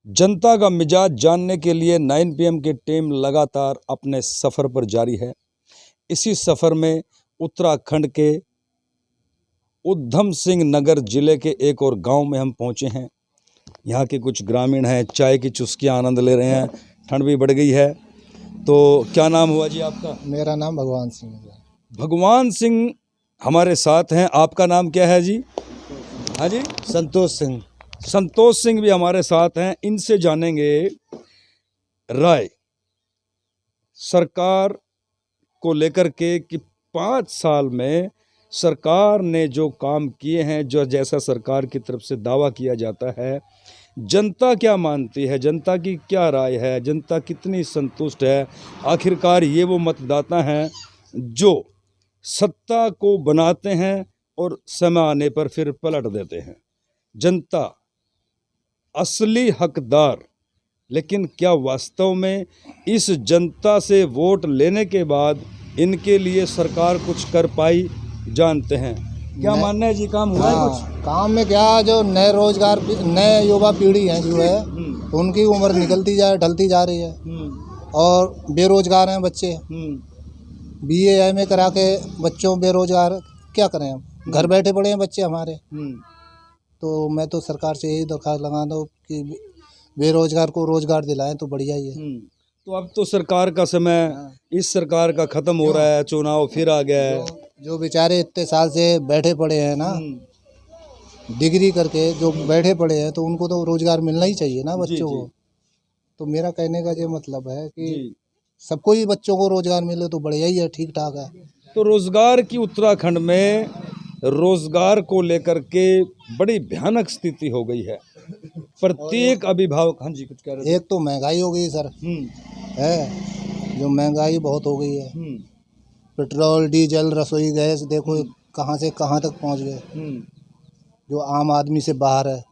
जनता का मिजाज जानने के लिए 9 PM की टीम लगातार अपने सफ़र पर जारी है। इसी सफ़र में उत्तराखंड के उधम सिंह नगर जिले के एक और गांव में हम पहुंचे हैं। यहाँ के कुछ ग्रामीण हैं, चाय की चुस्कियाँ आनंद ले रहे हैं। ठंड भी बढ़ गई है। तो क्या नाम हुआ जी आपका? मेरा नाम भगवान सिंह है। भगवान सिंह हमारे साथ हैं। आपका नाम क्या है जी? हाँ जी, संतोष सिंह। संतोष सिंह भी हमारे साथ हैं। इनसे जानेंगे राय सरकार को लेकर के कि 5 साल में सरकार ने जो काम किए हैं, जो जैसा सरकार की तरफ से दावा किया जाता है, जनता क्या मानती है, जनता की क्या राय है, जनता कितनी संतुष्ट है। आखिरकार ये वो मतदाता हैं जो सत्ता को बनाते हैं और समय आने पर फिर पलट देते हैं। जनता असली हकदार, लेकिन क्या वास्तव में इस जनता से वोट लेने के बाद इनके लिए सरकार कुछ कर पाई? जानते हैं। क्या मानना है जी, काम हुआ है कुछ? काम में क्या, जो नए रोजगार, नए युवा पीढ़ी है जो है, उनकी उम्र ढलती जा रही है और बेरोजगार हैं बच्चे। BA MA करा के बच्चों बेरोजगार, क्या करें हम? घर बैठे पड़े हैं बच्चे हमारे। तो मैं तो सरकार से यही दरख्वास्त लगा दूँ कि बेरोजगार को रोजगार दिलाएं तो बढ़िया ही है। तो अब तो सरकार का समय, इस सरकार का खत्म हो रहा है, चुनाव फिर आ गया है। जो बेचारे इतने साल से बैठे पड़े हैं ना, डिग्री करके जो बैठे पड़े हैं, तो उनको तो रोजगार मिलना ही चाहिए ना बच्चों को। तो मेरा कहने का ये मतलब है कि सबको ही बच्चों को रोजगार मिले तो बढ़िया ही है, ठीक ठाक है। तो रोजगार की उत्तराखंड में रोजगार को लेकर के बड़ी भयानक स्थिति हो गई है। प्रत्येक अभिभावक, हाँ जी कुछ कह रहे थे? एक तो महंगाई हो गई सर, है जो महंगाई बहुत हो गई है। पेट्रोल, डीजल, रसोई गैस, देखो कहाँ से कहाँ तक पहुँच गए, जो आम आदमी से बाहर है।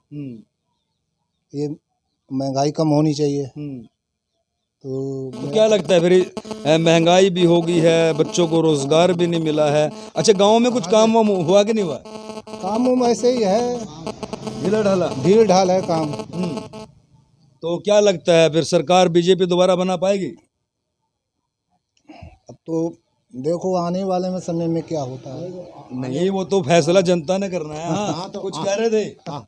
ये महंगाई कम होनी चाहिए। तो क्या लगता है फिर, महंगाई भी हो गई है, बच्चों को रोजगार भी नहीं मिला है। अच्छा, गांव में कुछ काम वाम हुआ कि नहीं हुआ? काम वाम ऐसे ही है, ढील ढाल है काम। तो क्या लगता है फिर सरकार बीजेपी दोबारा बना पाएगी? अब तो देखो आने वाले में समय में क्या होता है। नहीं, वो तो फैसला जनता ने करना है। हाँ, तो कुछ कह रहे थे?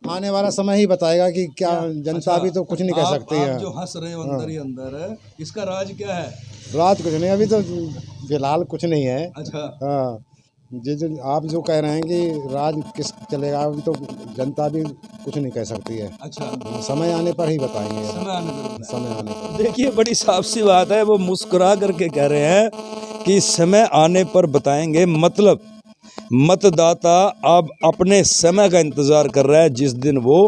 आने वाला समय ही बताएगा कि क्या। जनता अभी तो कुछ नहीं कह सकती है। आप जो हंस रहे हो अंदर ही अंदर है, इसका राज क्या है? रात कुछ नहीं, अभी तो फिलहाल कुछ नहीं है। अच्छा, हाँ, जो आप जो कह रहे हैं कि राज किस चलेगा, अभी तो जनता भी कुछ नहीं कह सकती है। अच्छा, समय आने पर ही बताएंगे। समय आने पर देखिए, बड़ी साफ सी बात है। वो मुस्कुरा करके कह रहे हैं कि समय आने पर बताएंगे। मतलब मतदाता अब अपने समय का इंतजार कर रहा है, जिस दिन वो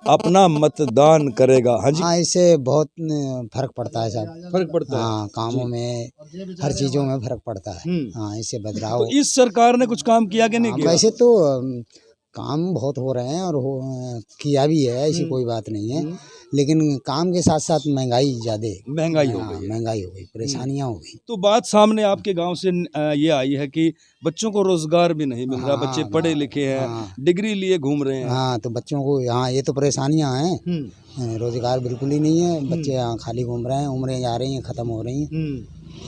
अपना मतदान करेगा। हाँ जी, हाँ, इससे बहुत फर्क पड़ता है साहब। फर्क पड़ता है। हाँ, कामों में, हर चीज़ों में फर्क पड़ता है। हाँ, इससे बदलाव। तो इस सरकार ने कुछ काम किया कि नहीं किया? वैसे तो काम बहुत हो रहे हैं और किया भी है, ऐसी कोई बात नहीं है। लेकिन काम के साथ साथ महंगाई ज़्यादा, महंगाई हो गई। महंगाई हो गई, परेशानियाँ हो गई। तो बात सामने आपके गांव से ये आई है कि बच्चों को रोजगार भी नहीं मिल रहा। बच्चे पढ़े लिखे हैं, डिग्री लिए घूम रहे हैं। हाँ, तो बच्चों को यहाँ ये तो परेशानियाँ हैं। रोजगार बिल्कुल ही नहीं है, बच्चे यहाँ खाली घूम रहे हैं, उम्रें जा रही हैं, ख़त्म हो रही हैं।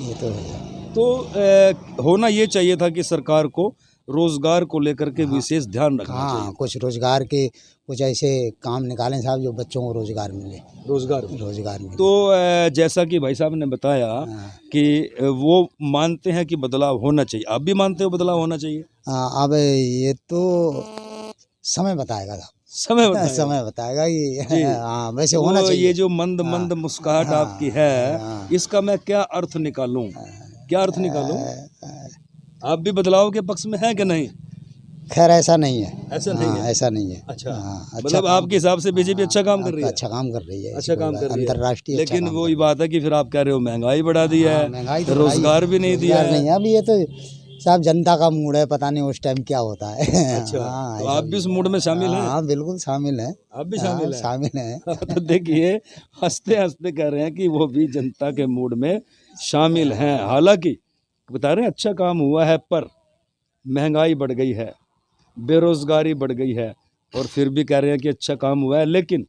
ये तो है। तो होना ये चाहिए था कि सरकार को रोजगार को लेकर के विशेष ध्यान रखना चाहिए। हाँ, कुछ रोजगार के कुछ ऐसे काम निकालें साहब, जो बच्चों को रोजगार मिले। रोजगार मिले। तो जैसा कि भाई साहब ने बताया कि वो मानते हैं कि बदलाव होना चाहिए। आप भी मानते हो बदलाव होना चाहिए? अब ये तो समय बताएगा साहब। समय बताएगा कि हाँ, वैसे होना चाहिए। ये जो मंद मंद मुस्कुराहट आपकी है, इसका मैं क्या अर्थ निकालूं? क्या अर्थ निकालूं? आप भी बदलाव के पक्ष में हैं कि नहीं? खैर ऐसा नहीं है। ऐसा नहीं है। ऐसा नहीं है। अच्छा, अच्छा, मतलब आपके हिसाब से बीजेपी अच्छा काम कर रही है? अच्छा काम कर रही है, अच्छा काम कर रही है, अंतर्राष्ट्रीय। लेकिन वही बात है कि फिर आप कह रहे हो महंगाई बढ़ा दी है, महंगाई तो रोजगार भी नहीं दिया है। नहीं, अभी ये तो साहब जनता का मूड है, पता नहीं उस टाइम क्या होता है। अच्छा, तो आप भी उस मूड में शामिल हैं? हाँ, बिल्कुल शामिल है। आप भी शामिल हैं? शामिल है। तो देखिए, हंसते हंसते कह रहे हैं कि वो भी जनता के मूड में शामिल हैं। हालांकि बता रहे हैं अच्छा काम हुआ है, पर महंगाई बढ़ गई है, बेरोजगारी बढ़ गई है, और फिर भी कह रहे हैं कि अच्छा काम हुआ है। लेकिन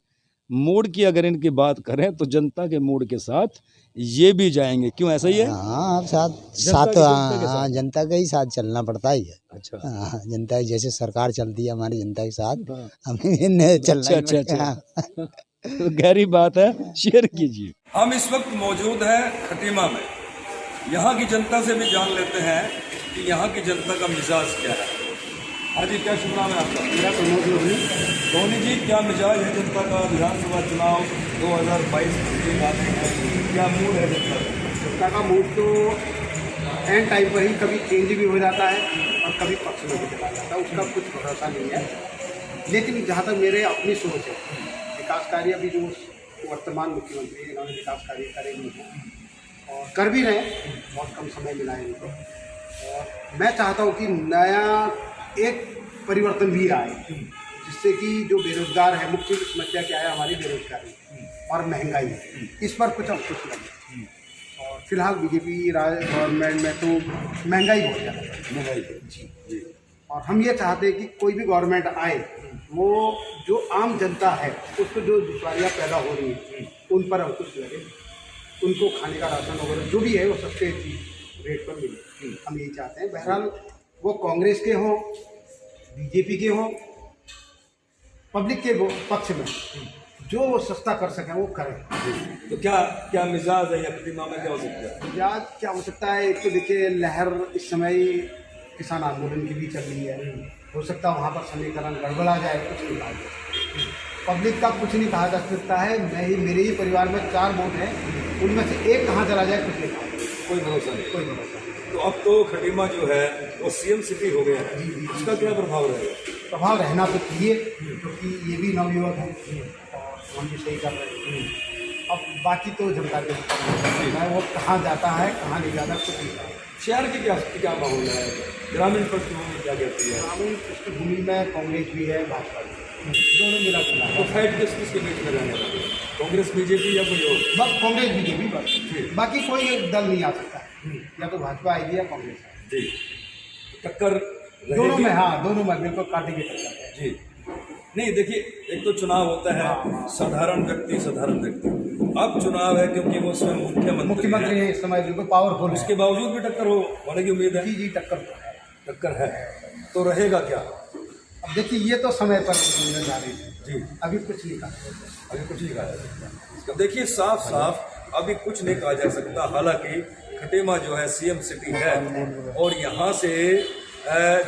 मूड की अगर इनकी बात करें तो जनता के मूड के साथ ये भी जाएंगे, क्यों ऐसा ही है? हाँ, अब साथ जनता साथ के हाँ, साथ। जनता के ही साथ चलना पड़ता ही है। अच्छा। हाँ, जनता की जैसे सरकार चलती है हमारी जनता के साथ, हाँ। हमें इन्हें चलना अच्छा ही अच्छा पड़ेगा। अच्छा। तो गहरी बात है, शेयर कीजिए। हम इस वक्त मौजूद हैं खटीमा में। यहाँ की जनता से भी जान लेते हैं कि यहाँ की जनता का मिजाज क्या है। हाँ जी, क्या शुभ नाम है आपका? मेरा प्रमोद लोधी। धोनी जी, क्या मिजाज है जनता का? विधानसभा चुनाव 2022 नजदीक आते हैं, क्या मूड है जनता का? जनता का मूड तो एंड टाइम पर ही कभी चेंज भी हो जाता है और कभी पक्ष में भी चला जाता है, उसका कुछ भरोसा नहीं है। लेकिन जहाँ तक मेरे अपनी सोच है, विकास कार्य अभी जो वर्तमान मुख्यमंत्री हैं, इन्होंने विकास कार्य करे नहीं हैं और कर भी रहे हैं, बहुत कम समय मिला है इनको। और मैं चाहता हूँ कि नया एक परिवर्तन भी आए, जिससे कि जो बेरोजगार है, मुख्य समस्या क्या है हमारी बेरोजगारी और महंगाई, इस पर कुछ अंकुश लगे। और फिलहाल बीजेपी गवर्नमेंट में तो महंगाई बहुत ज़्यादा है। महंगाई जी। और हम ये चाहते हैं कि कोई भी गवर्नमेंट आए, वो जो आम जनता है उसको जो दुश्वारियाँ पैदा हो रही हैं उन पर अंकुश लगे, उनको खाने का राशन वगैरह जो भी है वो सस्ते रेट पर मिले, हम यही चाहते हैं। बहरहाल वो कांग्रेस के हों, बीजेपी के हों, पब्लिक के पक्ष में जो वो सस्ता कर सकें वो करें। तो क्या क्या मिजाज है या खटीमा में, क्या हो सकता है? मिजाज क्या हो सकता है? एक तो देखिए, लहर इस समय किसान आंदोलन की भी चल रही है, हो सकता है वहाँ पर समीकरण गड़बड़ा जाए, कुछ नहीं कहा जा। पब्लिक का कुछ नहीं कहा जा सकता है। मैं ही, मेरे ही परिवार में 4 वोट हैं, उनमें से एक कहाँ चला जाए कुछ नहीं कहा, कोई भरोसा नहीं। कोई भरोसा नहीं। तो अब तो खटीमा जो है वो सीएम सिटी हो गया है, इसका क्या प्रभाव रहेगा? प्रभाव रहना तो चाहिए, क्योंकि ये भी नवयुवक हैं और हम भी सही कर रहे हैं। अब बाकी तो जनता के ऊपर है, वो कहाँ जाता है कहाँ नहीं जाता कुछ नहीं जाता। शहर की क्या माहौल है? ग्रामीण पृष्ठभूमि क्या कहती है? ग्रामीण पृष्ठभूमि में कांग्रेस भी है, भाजपा भी है, दोनों मिला जुला तो है। फाइट किस के बीच में रहने वाली है? कांग्रेस बीजेपी या कोई और? बस कांग्रेस बीजेपी बस, बाकी कोई एक दल नहीं आ सकता है, या तो भाजपा आएगी या कांग्रेस आएगी। जी, टक्कर दोनों रहेगी? में, हाँ दोनों में बिल्कुल काटे की टक्कर है। जी, नहीं देखिए, एक तो चुनाव होता है साधारण व्यक्ति, अब चुनाव है क्योंकि वो स्वयं मुख्यमंत्री है इस समय, बिल्कुल पावरफुल है। उसके बावजूद भी टक्कर होने की उम्मीद है। जी टक्कर तो है। टक्कर है तो रहेगा क्या? अब देखिए, ये तो समय पर निर्धारित है जी, अभी कुछ नहीं कहा। अभी कुछ नहीं कहा जा सकता। देखिए, साफ अभी कुछ नहीं कहा जा सकता। हालांकि खटीमा जो है सीएम सिटी है और यहाँ से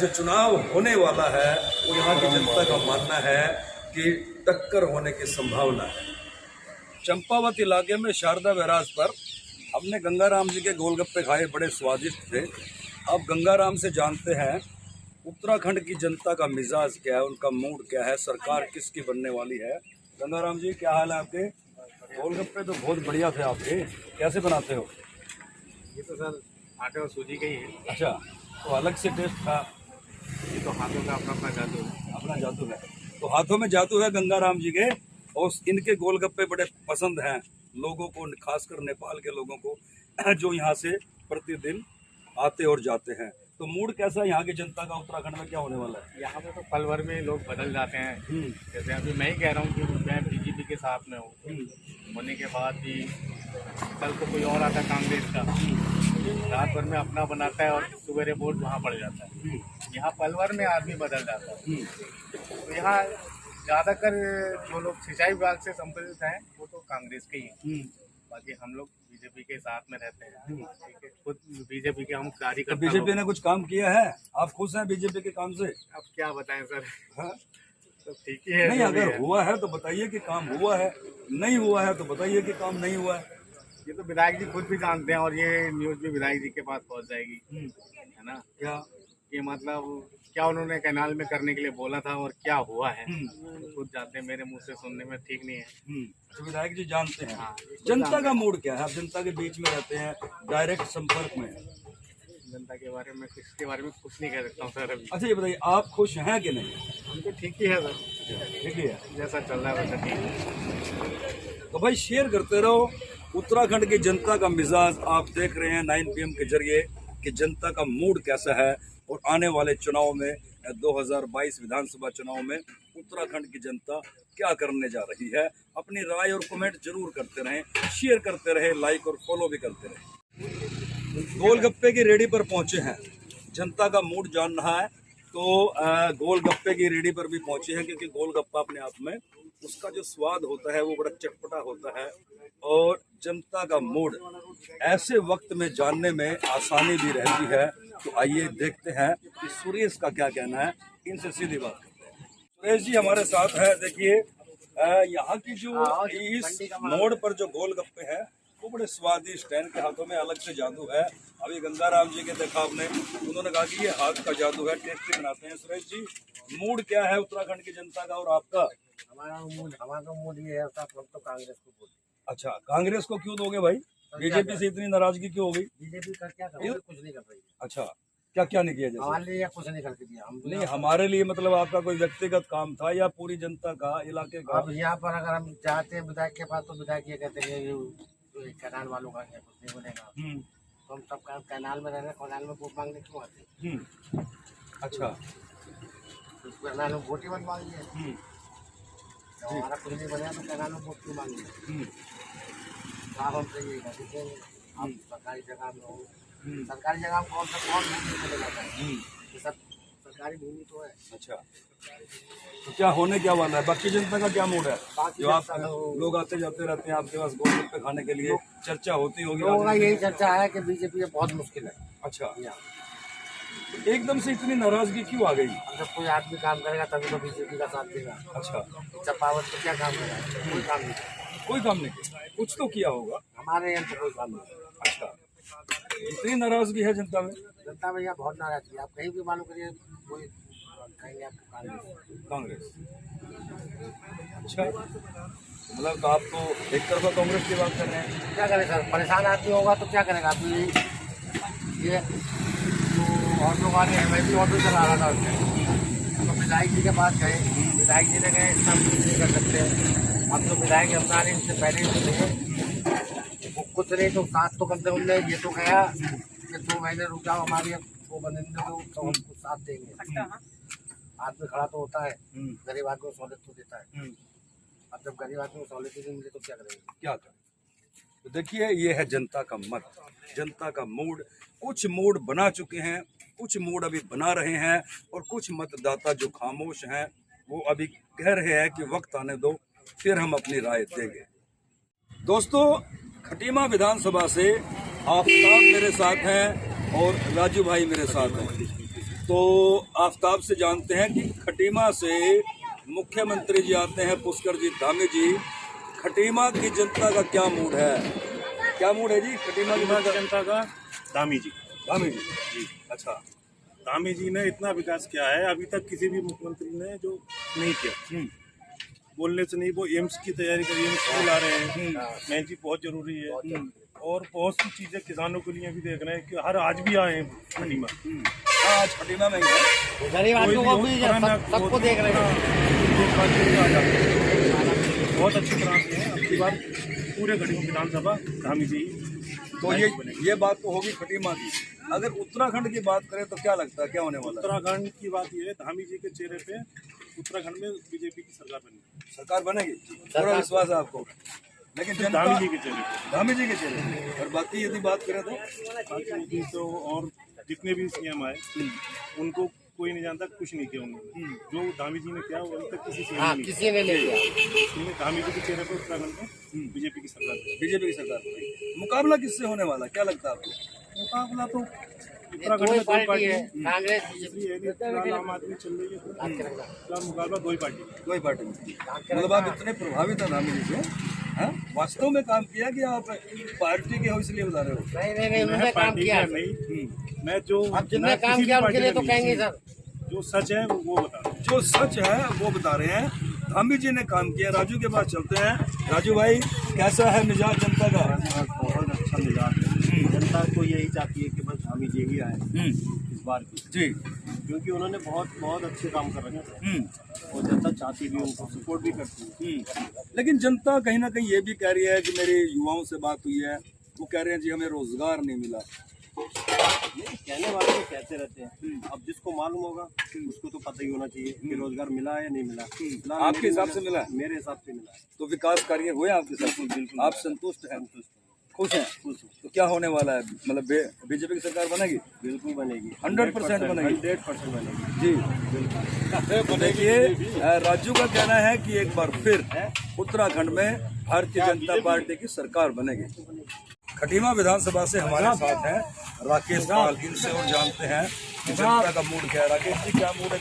जो चुनाव होने वाला है वो यहाँ की जनता का मानना है कि टक्कर होने की संभावना है। चंपावत इलाके में शारदा बैराज पर हमने गंगाराम जी के गोलगप्पे खाए, बड़े स्वादिष्ट थे। अब गंगाराम से जानते हैं उत्तराखंड की जनता का मिजाज क्या है, उनका मूड क्या है, सरकार किसकी बनने वाली है। गंगाराम जी, क्या हाल है आपके? गोलगप्पे तो बहुत बढ़िया थे आपके, कैसे बनाते हो? ये तो सर आटे और सूजी का ही है। अच्छा, तो अलग से टेस्ट था। ये तो हाथों का अपना अपना जादू है। अपना जादू है, तो हाथों में जादू है गंगाराम जी के। और इनके गोलगप्पे बड़े पसंद हैं लोगों को, खासकर नेपाल के लोगों को जो यहाँ से प्रतिदिन आते और जाते हैं। तो मूड कैसा है यहाँ की जनता का? उत्तराखंड में क्या होने वाला है? यहाँ पे तो पल भर में लोग बदल जाते हैं। जैसे अभी मैं ही कह रहा हूँ कि मैं बीजेपी के साथ में हूँ, होने के बाद भी कल को कोई और आता है कांग्रेस का, रात भर में अपना बनाता है और सुबह वोट वहाँ पड़ जाता है। यहाँ पल भर में आदमी बदल जाता है। तो यहाँ ज़्यादातर जो लोग सिंचाई विभाग से संबंधित हैं वो तो कांग्रेस के ही हैं। बाकी हम लोग बीजेपी के साथ में रहते हैं। ठीक है, खुद बीजेपी के हम कार्यकर्ता। बीजेपी ने कुछ काम किया है? आप खुश हैं बीजेपी के काम से? अब क्या बताएं सर, हाँ? तो ठीक ही है। नहीं, जो भी अगर है। हुआ है तो बताइए कि काम हुआ है, नहीं हुआ है तो बताइए कि काम नहीं हुआ है। ये तो विधायक जी खुद भी जानते हैं और ये न्यूज़ भी विधायक जी के पास पहुंच जाएगी, है ना। क्या ये मतलब क्या उन्होंने कैनाल में करने के लिए बोला था और क्या हुआ है तो खुद जानते हैं, मेरे मुंह से सुनने में ठीक नहीं है। तो विधायक जी जानते हैं। हाँ, जनता का मूड क्या है? आप जनता के बीच में रहते हैं, डायरेक्ट संपर्क में हैं। जनता के बारे में, इसके बारे में कुछ नहीं कह सकता हूँ सर अभी। अच्छा, ये बताइए, आप खुश हैं कि नहीं? हम तो ठीक ही है सर, ठीक है, जैसा चल रहा है वैसा ठीक है। तो भाई शेयर करते रहो। उत्तराखंड की जनता का मिजाज आप देख रहे हैं 9 PM के जरिए कि जनता का मूड कैसा है। और आने वाले चुनाव में 2022 विधानसभा चुनाव में उत्तराखंड की जनता क्या करने जा रही है। अपनी राय और कमेंट जरूर करते रहें, शेयर करते रहें, लाइक और फॉलो भी करते रहें। गोलगप्पे की रेडी पर पहुंचे हैं, जनता का मूड जान रहा है तो गोलगप्पे की रेडी पर भी पहुंचे हैं, क्योंकि गोलगप्पा अपने आप में उसका जो स्वाद होता है वो बड़ा चटपटा होता है और जनता का मूड ऐसे वक्त में जानने में आसानी भी रहती है। तो आइए देखते हैं कि सुरेश का क्या कहना है, इनसे सीधी बात करते हैं। सुरेश जी हमारे साथ है। देखिए यहाँ की जो इस मोड़ पर जो गोलगप्पे हैं वो बड़े स्वादिष्ट हैं, इनके हाथों में अलग से जादू है। अभी गंगाराम जी के देखा आपने, उन्होंने कहा कि ये हाथ का जादू है, टेस्टी बनाते हैं। सुरेश जी मूड क्या है उत्तराखंड की जनता का और आपका? हमारा मूड ये है, सब हम तो कांग्रेस को वोट। अच्छा, कांग्रेस को क्यों दोगे भाई? बीजेपी से इतनी नाराजगी क्यों हो गई? बीजेपी का क्या कर, कुछ नहीं कर रही। अच्छा, क्या क्या नहीं किया जैसे? हमारे लिए कुछ नहीं करके दिया हम। नहीं, हमारे लिए मतलब आपका कोई व्यक्तिगत काम था या पूरी जनता का, इलाके का? अब यहाँ पर अगर हम जाते हैं विधायक के पास तो विधायक ये कहते हैं ये कैनाल वालों का क्या कुछ नहीं बनेगा। तो हम सब काम कैनाल में रह रहे हैं, कैनाल में वोट मांगने क्यों आते हैं? अच्छा, तो कैनाल में वोट ही मत मांगिए। तो हमारा कुछ नहीं बनेगा तो कैनाल में वोट क्यों मांगिए? आप हमसे यही कहते हैं आप सरकारी जगह में हो, सरकारी जगह में कौन भूमि चले जाता है? ये सब सरकारी भूमि तो है। अच्छा, तो क्या होने क्या वाला है? बाकी जनता का क्या मूड है? जो आप लोग आते जाते रहते हैं आपके पास गोलगप्पे खाने के लिए, चर्चा होती होगी? लोगों का यही चर्चा है कि बीजेपी बहुत मुश्किल है। अच्छा, एकदम से इतनी नाराजगी क्यों आ गई? जब कोई आदमी काम करेगा तभी तो बीजेपी का साथ देगा। अच्छा, चपावत तो क्या काम करेगा? कोई काम नहीं किया। कोई काम नहीं किया, कुछ तो किया होगा। हमारे यहाँ तो कोई काम नहीं। अच्छा, इतनी नाराजगी है जनता में? जनता भैया बहुत नाराज है। आप कहीं भी मालूम करिए कोई कहेंगे आपको कांग्रेस। अच्छा, मतलब तो आप तो एक तरफा कांग्रेस की बात कर रहे हैं। क्या करें सर, परेशान आदमी होगा तो क्या करेगा? अभी ये जो ऑटो वाले हैं, मैं भी ऑटो चला रहा था उसमें, तो विधायक जी के पास गए, विधायक जी ने कहे इतना कुछ नहीं कर सकते। अब तो विधायक अपना इनसे पहले वो कुछ नहीं तो साथ तो करते उनने ये तो कहा कि 2 महीने रुक जाओ, हमारी वो बनेंगे तो हम कुछ साथ देंगे। आदमी खड़ा तो होता है, गरीब आदमी को सहूलियत तो देता है। अब जब गरीब आदमी को सहूलियत नहीं मिले तो क्या करेंगे? क्या करें? तो देखिए ये है जनता का मत, जनता का मूड। कुछ मूड बना चुके हैं, कुछ मूड अभी बना रहे हैं और कुछ मतदाता जो खामोश हैं वो अभी कह रहे हैं कि वक्त आने दो फिर हम अपनी राय देंगे। दोस्तों, खटीमा विधानसभा से आफ्ताब मेरे साथ हैं और राजू भाई मेरे साथ हैं। तो आफ्ताब से जानते हैं कि खटीमा से मुख्यमंत्री जी आते हैं, पुष्कर जी धामी जी। खटीमा की जनता का क्या मूड है? क्या मूड है जी खटीमा की जनता का? धामी जी जी। अच्छा, धामी जी ने इतना विकास किया है, अभी तक किसी भी मुख्यमंत्री ने जो नहीं किया। बोलने से नहीं, वो एम्स की तैयारी करी, एम्स को ला रहे हैं। महंगी जी बहुत जरूरी है और बहुत सी चीजें किसानों के लिए भी देख रहे हैं कि हर आज भी आए हैं खटीमा। आज खटीमा में गरीब आदमियों को भी सबको देख रहे हैं। बहुत अच्छी तरह से है। अब की बार पूरे खटीमा विधानसभा धामी जी। तो ये बात तो होगी खटीमा की। अगर उत्तराखंड की बात करें तो क्या लगता है क्या होने वाला? उत्तराखंड की बात ये है, धामी जी के चेहरे पे उत्तराखंड में बीजेपी की सरकार बनेगी। सरकार बनेगी, पूरा विश्वास है आपको? लेकिन जनता धामी जी के चेहरे पे, धामी जी के चेहरे। और बाकी यदि बात करें तो और जितने भी सीएम आए उनको कोई नहीं जानता, कुछ नहीं किया उन्होंने। जो धामी जी ने किया वो अभी तक किसी सीएम ने किसी ने नहीं किया। धामी जी के चेहरे पर उत्तराखंड में बीजेपी की सरकार। मुकाबला किससे होने वाला, क्या लगता है आपको? मुकाबला तो उत्तराखंड में दो पार्टी है, कांग्रेस आम आदमी चल रही है। मुकाबला दो ही पार्टी में। मतलब आप इतने प्रभावित हैं धामी जी से? वास्तव में काम किया कि आप पार्टी के हो इसलिए बता रहे हो? नहीं, उन्होंने काम किया नहीं। मैं जो अब जिनने काम किया उनके लिए तो कहेंगे सर। जो सच है वो बता रहे हैं। जो सच है वो बता रहे हैं। धामी जी ने काम किया। राजू के पास चलते हैं। राजू भाई, कैसा है मिजाज जनता का? बहुत अच्छा मिजाज है। जनता तो यही चाहती है कि बस धामी जी ही आए इस बार की जी, क्योंकि उन्होंने बहुत अच्छे काम कर रखे हैं और जनता चाहती भी, उनको सपोर्ट भी करती है। लेकिन जनता कहीं ना कहीं ये भी कह रही है कि मेरे युवाओं से बात हुई है, वो कह रहे हैं जी हमें रोजगार नहीं मिला। नहीं, कहने वाले तो कहते रहते हैं, अब जिसको मालूम होगा उसको तो पता ही होना चाहिए कि रोजगार मिला है या नहीं मिला। फिलहाल आपके हिसाब से मिला है? मेरे हिसाब से मिला है। तो विकास कार्य हुए आपके साथ? बिल्कुल। आप संतुष्ट हैं? खुश हैं? तो क्या होने वाला है, मतलब बीजेपी की सरकार बनेगी? बिल्कुल बनेगी, 100% बनेगी। 100% बनेगी जी बिल्कुल। देखिए राजू का कहना है कि एक बार फिर उत्तराखंड में भारतीय जनता पार्टी की सरकार बनेगी। खटीमा विधानसभा से हमारे साथ हैं राकेश पाल, इनसे और जानते हैं कि जनता का मूड क्या है। राकेश जी, क्या मूड है?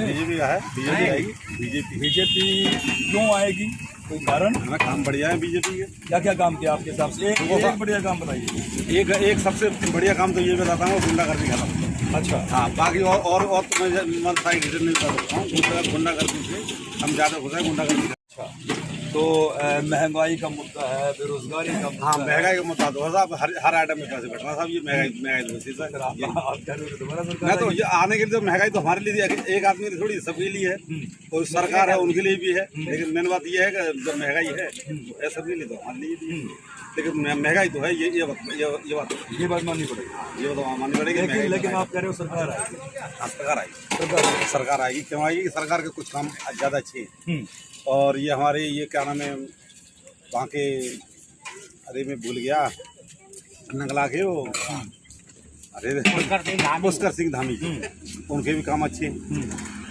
बीजेपी है, बीजेपी आएगी। बीजेपी क्यों आएगी, कोई कारण? हमें काम बढ़िया है बीजेपी के। क्या क्या काम किया आपके हिसाब से? एक बढ़िया काम बताइए। एक सबसे बढ़िया काम तो ये बताता हूँ, गुंडागर्दी खत्म। अच्छा, हाँ, बाकी और तो मैं मन साइड नहीं कर सकता हूँ। गुंडागर्दी से हम ज़्यादा खुश हैं, गुंडागर्दी। अच्छा, तो महंगाई का मुद्दा है, बेरोजगारी का मुद्दा हाँ, है। महंगाई का मुद्दा तो साहब हर आइटम में पैसे बढ़ना साहब, ये महंगाई तो वैसे सर, आप कह रहे हो दोबारा सरकार मैं तो आएगी? ये आने के लिए तो महंगाई तो हमारे लिए एक आदमी की थोड़ी, सबके लिए है। और सरकार है उनके लिए भी है, लेकिन मेन बात ये है कि जब महंगाई है तो सबके लिए तो हमारे लिए भी है। लेकिन महंगाई तो है, ये बात माननी पड़ेगी, ये बात माननी पड़ेगी। लेकिन आप कह रहे हो सरकार आएगी? सरकार आएगी, सरकार आएगी। क्यों आएगी? सरकार के कुछ काम ज़्यादा अच्छे हैं। और ये हमारे ये क्या नाम है वहाँ के, अरे मैं भूल गया, नगला के वो, अरे पुष्कर सिंह धामी, उनके भी काम अच्छे हैं।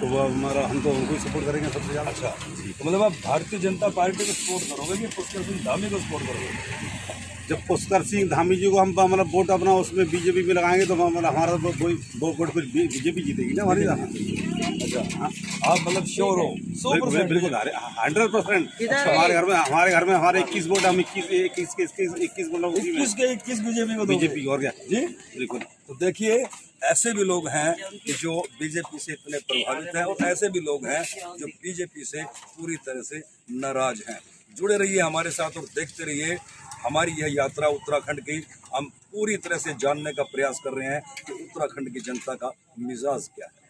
तो वो हमारा, हम तो उनको ही सपोर्ट करेंगे सबसे ज़्यादा। अच्छा, तो मतलब आप भारतीय जनता पार्टी को सपोर्ट करोगे कि पुष्कर सिंह धामी को सपोर्ट करोगे? जब पुष्कर सिंह धामी जी को हम मतलब वोट अपना उसमें बीजेपी में लगाएंगे तो मतलब हमारा वोट फिर बीजेपी जीतेगी ना हमारी। अच्छा, आप मतलब श्योर हो? 100%? बिल्कुल 100%। हमारे घर में हमारे 21 वोट, हम 21 बोल रहा हूँ, 21 बीजेपी को? बीजेपी और क्या जी बिल्कुल। तो देखिए ऐसे भी लोग हैं कि जो बीजेपी से इतने प्रभावित हैं, और ऐसे भी लोग हैं जो बीजेपी से पूरी तरह से नाराज हैं। जुड़े रहिए हमारे साथ और देखते रहिए हमारी यह यात्रा उत्तराखंड की। हम पूरी तरह से जानने का प्रयास कर रहे हैं कि उत्तराखंड की जनता का मिजाज क्या है।